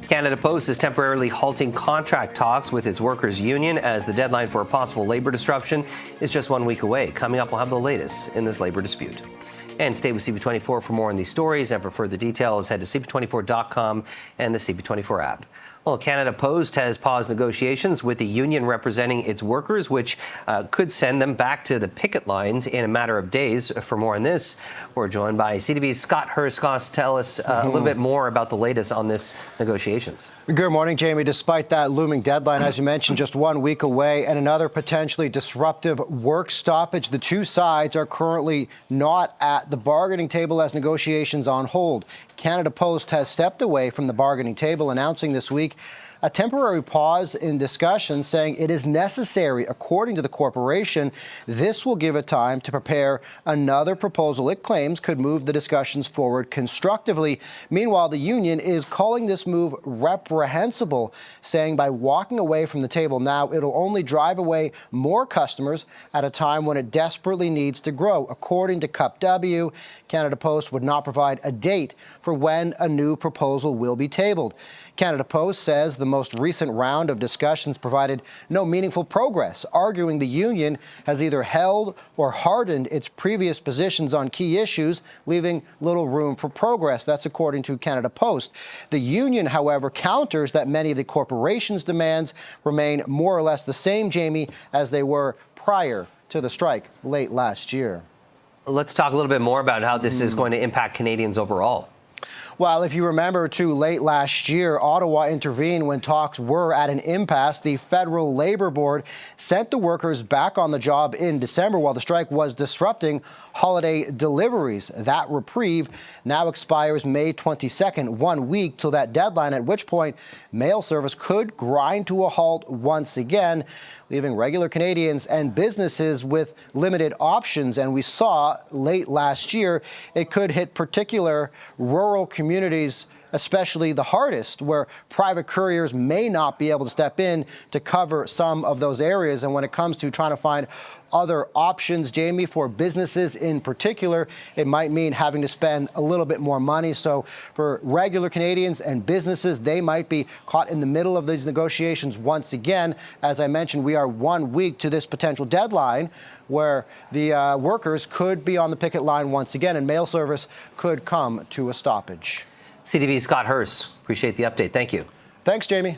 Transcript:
Canada Post is temporarily halting contract talks with its workers' union as the deadline for a possible labor disruption is just 1 week away. Coming up, we'll have the latest in this labor dispute. And stay with CP24 for more on these stories. And for further details, head to cp24.com and the CP24 app. Well, Canada Post has paused negotiations with the union representing its workers, which could send them back to the picket lines in a matter of days. For more on this, we're joined by CTV's Scott Hurst. Scott, tell us a little bit more about the latest on this negotiations. Good morning, Jamie. Despite that looming deadline, as you mentioned, just 1 week away and another potentially disruptive work stoppage, the two sides are currently not at the bargaining table as negotiations on hold. Canada Post has stepped away from the bargaining table, announcing this week a temporary pause in discussions, saying it is necessary, according to the corporation. This will give it time to prepare another proposal it claims could move the discussions forward constructively. Meanwhile, the union is calling this move reprehensible, saying by walking away from the table now, it'll only drive away more customers at a time when it desperately needs to grow. According to CUPW, Canada Post would not provide a date for when a new proposal will be tabled. Canada Post says the most recent round of discussions provided no meaningful progress, arguing the union has either held or hardened its previous positions on key issues, leaving little room for progress. That's according to Canada Post. The union, however, counters that many of the corporation's demands remain more or less the same, Jamie, as they were prior to the strike late last year. Let's talk a little bit more about how this is going to impact Canadians overall. Well, if you remember, too, late last year, Ottawa intervened when talks were at an impasse. The Federal Labor Board sent the workers back on the job in December while the strike was disrupting holiday deliveries. That reprieve now expires May 22nd, 1 week till that deadline, at which point mail service could grind to a halt once again, leaving regular Canadians and businesses with limited options. And we saw late last year, it could hit particular rural communities, especially the hardest, where private couriers may not be able to step in to cover some of those areas. And when it comes to trying to find other options, Jamie, for businesses in particular, it might mean having to spend a little bit more money. So for regular Canadians and businesses, they might be caught in the middle of these negotiations once again. As I mentioned, we are 1 week to this potential deadline where the workers could be on the picket line once again, and mail service could come to a stoppage. CTV's Scott Hurst, appreciate the update. Thank you. Thanks, Jamie.